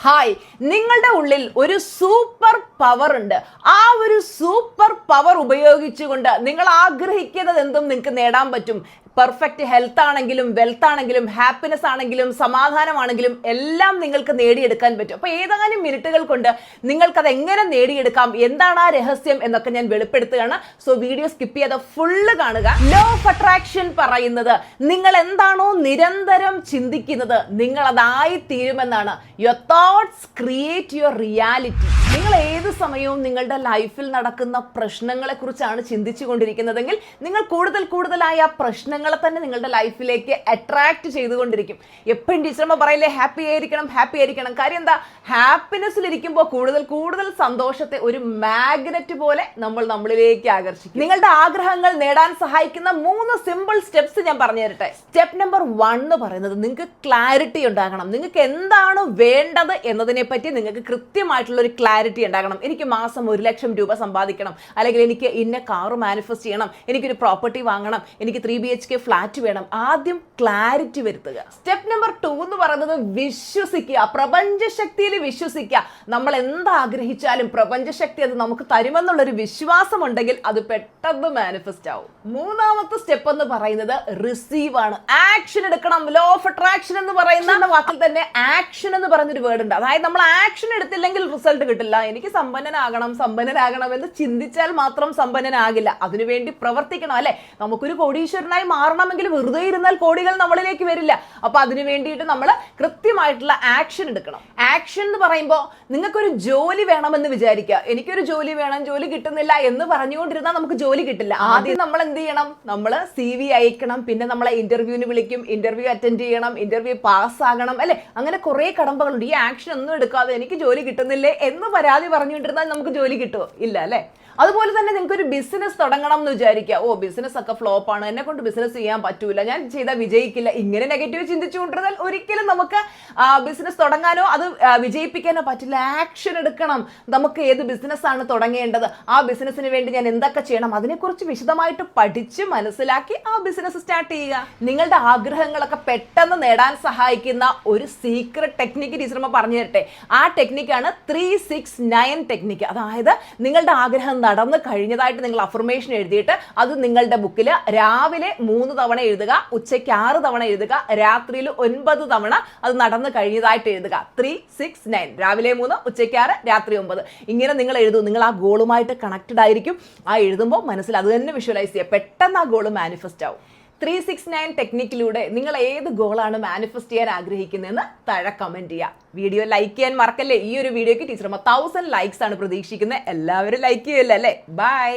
Hi, നിങ്ങളുടെ ഉള്ളിൽ ഒരു സൂപ്പർ പവർ ഉണ്ട്. ആ ഒരു സൂപ്പർ പവർ ഉപയോഗിച്ചുകൊണ്ട് നിങ്ങൾ ആഗ്രഹിക്കുന്നത് എന്തും നിങ്ങൾക്ക് നേടാൻ പറ്റും. പെർഫെക്റ്റ് ഹെൽത്ത് ആണെങ്കിലും വെൽത്ത് ആണെങ്കിലും ഹാപ്പിനെസ് ആണെങ്കിലും സമാധാനമാണെങ്കിലും എല്ലാം നിങ്ങൾക്ക് നേടിയെടുക്കാൻ പറ്റും. അപ്പോൾ ഏതാനും മിനിറ്റുകൾ കൊണ്ട് നിങ്ങൾക്കത് എങ്ങനെ നേടിയെടുക്കാം, എന്താണ് ആ രഹസ്യം എന്നൊക്കെ ഞാൻ വെളിപ്പെടുത്തുകയാണ്. സോ വീഡിയോ സ്കിപ്പ് ചെയ്യാതെ ഫുള്ള് കാണുക. ലോ ഓഫ് അട്രാക്ഷൻ പറയുന്നത് നിങ്ങൾ എന്താണോ നിരന്തരം ചിന്തിക്കുന്നത് നിങ്ങൾ അതായി തീരുമെന്നാണ്. Your thoughts create your reality. നിങ്ങൾ ഏത് സമയവും നിങ്ങളുടെ ലൈഫിൽ നടക്കുന്ന പ്രശ്നങ്ങളെ കുറിച്ചാണ് ചിന്തിച്ചു കൊണ്ടിരിക്കുന്നതെങ്കിൽ നിങ്ങൾ കൂടുതലായ പ്രശ്നങ്ങളെ തന്നെ നിങ്ങളുടെ ലൈഫിലേക്ക് അട്രാക്ട് ചെയ്തുകൊണ്ടിരിക്കും. എപ്പോഴും ടീച്ചർമ്മ പറയില്ലേ ഹാപ്പി ആയിരിക്കണം. കാര്യം എന്താ, ഹാപ്പിനെസ്സിൽ ഇരിക്കുമ്പോൾ കൂടുതൽ സന്തോഷത്തെ ഒരു മാഗ്നറ്റ് പോലെ നമ്മളിലേക്ക് ആകർഷിക്കും. നിങ്ങളുടെ ആഗ്രഹങ്ങൾ നേടാൻ സഹായിക്കുന്ന 3 സിമ്പിൾ സ്റ്റെപ്സ് ഞാൻ പറഞ്ഞു തരട്ടെ. സ്റ്റെപ്പ് നമ്പർ 1 എന്ന് പറയുന്നത് നിങ്ങൾക്ക് ക്ലാരിറ്റി ഉണ്ടാകണം. നിങ്ങൾക്ക് എന്താണ് വേണ്ടത് എന്നതിനെ പറ്റി നിങ്ങൾക്ക് കൃത്യമായിട്ടുള്ള ഒരു ക്ലാരിറ്റി ഉണ്ടാകണം. എനിക്ക് മാസം 1 ലക്ഷം രൂപ സമ്പാദിക്കണം, അല്ലെങ്കിൽ എനിക്ക് ഇന്ന കാറ് മാനിഫെസ്റ്റ് ചെയ്യണം, എനിക്കൊരു പ്രോപ്പർട്ടി വാങ്ങണം, എനിക്ക് 3 BHK ഫ്ലാറ്റ് വേണം. ആദ്യം ക്ലാരിറ്റി വരുത്തുക. സ്റ്റെപ്പ് നമ്പർ 2 എന്ന് പറയുന്നത് വിശ്വസിക്കുക. പ്രപഞ്ചശക്തിയിൽ വിശ്വസിക്കുക. നമ്മൾ എന്താഗ്രഹിച്ചാലും പ്രപഞ്ചശക്തി അത് നമുക്ക് തരുമെന്നുള്ളൊരു വിശ്വാസം ഉണ്ടെങ്കിൽ അത് പെട്ടെന്ന് മാനിഫെസ്റ്റ് ആവും. 3ാമത്തെ സ്റ്റെപ്പ് എന്ന് പറയുന്നത് റിസീവ് ആണ്. ആക്ഷൻ എടുക്കണം. ലോ ഓഫ് അട്രാക്ഷൻ എന്ന് പറയുന്ന വാക്കിൽ തന്നെ ആക്ഷൻ എന്ന് പറഞ്ഞൊരു വേർഡ് ഉണ്ട്. അതായത് നമ്മൾ ആക്ഷൻ എടുത്തില്ലെങ്കിൽ റിസൾട്ട് കിട്ടില്ല. എനിക്ക് സമ്പന്നനാകണം എന്ന് ചിന്തിച്ചാൽ മാത്രം സമ്പന്നനാകില്ല. അതിനുവേണ്ടി പ്രവർത്തിക്കണം, അല്ലെ? നമുക്കൊരു കോടീശ്വരനായി മാറണമെങ്കിൽ വെറുതെ ഇരുന്നാൽ കോടികൾ നമ്മളിലേക്ക് വരില്ല. അപ്പൊ അതിനു വേണ്ടിയിട്ട് നമ്മൾ കൃത്യമായിട്ടുള്ള ആക്ഷൻ എടുക്കണം. ആക്ഷൻ എന്ന് പറയുമ്പോൾ നിങ്ങൾക്കൊരു ജോലി വേണമെന്ന് വിചാരിക്കുക. എനിക്കൊരു ജോലി വേണം, ജോലി കിട്ടുന്നില്ല എന്ന് പറഞ്ഞുകൊണ്ടിരുന്നാൽ നമുക്ക് ജോലി കിട്ടില്ല. ആദ്യം നമ്മൾ എന്ത് ചെയ്യണം? നമ്മൾ CV അയക്കണം, പിന്നെ നമ്മളെ ഇന്റർവ്യൂവിന് വിളിക്കും, ഇന്റർവ്യൂ അറ്റൻഡ് ചെയ്യണം, ഇന്റർവ്യൂ പാസ്സാകണം, അല്ലെ? അങ്ങനെ കുറെ കടമ്പകളുണ്ട്. ഈ ആക്ഷൻ ഒന്നും എടുക്കാതെ എനിക്ക് ജോലി കിട്ടുന്നില്ലേ എന്ന് പരാതി പറഞ്ഞുകൊണ്ടിരുന്നാൽ നമുക്ക് ജോലി കിട്ടുമോ? ഇല്ല, അല്ലെ? അതുപോലെ തന്നെ നിങ്ങൾക്ക് ഒരു ബിസിനസ് തുടങ്ങണം എന്ന് വിചാരിക്കുക. ബിസിനസ് ഒക്കെ ഫ്ലോപ്പ് ആണ്, എന്നെ കൊണ്ട് ബിസിനസ് ചെയ്യാൻ പറ്റൂല, ഞാൻ ചെയ്താൽ വിജയിക്കില്ല, ഇങ്ങനെ നെഗറ്റീവ് ചിന്തിച്ചുകൊണ്ടിരുന്നാൽ ഒരിക്കലും നമുക്ക് ബിസിനസ് തുടങ്ങാനോ അത് വിജയിപ്പിക്കാനോ പറ്റില്ല. ആക്ഷൻ എടുക്കണം. നമുക്ക് ഏത് ബിസിനസ്സാണ് തുടങ്ങേണ്ടത്, ആ ബിസിനസ്സിന് വേണ്ടി ഞാൻ എന്തൊക്കെ ചെയ്യണം, അതിനെക്കുറിച്ച് വിശദമായിട്ട് പഠിച്ച് മനസ്സിലാക്കി ആ ബിസിനസ് സ്റ്റാർട്ട് ചെയ്യുക. നിങ്ങളുടെ ആഗ്രഹങ്ങളൊക്കെ പെട്ടെന്ന് നേടാൻ സഹായിക്കുന്ന ഒരു സീക്രട്ട് ടെക്നിക്ക് ടീച്ചർമ്മ പറഞ്ഞു തരട്ടെ. ആ ടെക്നിക്കാണ് 369 ടെക്നിക്ക്. അതായത് നിങ്ങളുടെ ആഗ്രഹം നടന്നു കഴിഞ്ഞതായിട്ട് നിങ്ങൾ അഫർമേഷൻ എഴുതിയിട്ട് അത് നിങ്ങളുടെ ബുക്കിൽ രാവിലെ 3 തവണ എഴുതുക, ഉച്ചയ്ക്ക് 6 തവണ എഴുതുക, രാത്രിയിൽ 9 തവണ അത് നടന്നു കഴിഞ്ഞതായിട്ട് എഴുതുക. 369, രാവിലെ 3, ഉച്ചയ്ക്ക് 6, രാത്രി 9. ഇങ്ങനെ നിങ്ങൾ എഴുതും. നിങ്ങൾ ആ ഗോളുമായിട്ട് കണക്റ്റഡ് ആയിരിക്കും. ആ എഴുതുമ്പോൾ മനസ്സിൽ അത് തന്നെ വിഷ്വലൈസ് ചെയ്യുക. പെട്ടെന്ന് ആ ഗോള് മാനിഫെസ്റ്റ് ആവും. 369 ടെക്നിക്കിലൂടെ നിങ്ങൾ ഏത് ഗോളാണ് മാനിഫെസ്റ്റ് ചെയ്യാൻ ആഗ്രഹിക്കുന്നതെന്ന് താഴെ കമന്റ് ചെയ്യുക. വീഡിയോ ലൈക്ക് ചെയ്യാൻ മറക്കല്ലേ. ഈ ഒരു വീഡിയോക്ക് ടീച്ചർമ്മ 1000 ലൈക്സ് ആണ് പ്രതീക്ഷിക്കുന്നത്. എല്ലാവരും ലൈക്ക് ചെയ്യുമല്ലോ, അല്ലേ? ബൈ.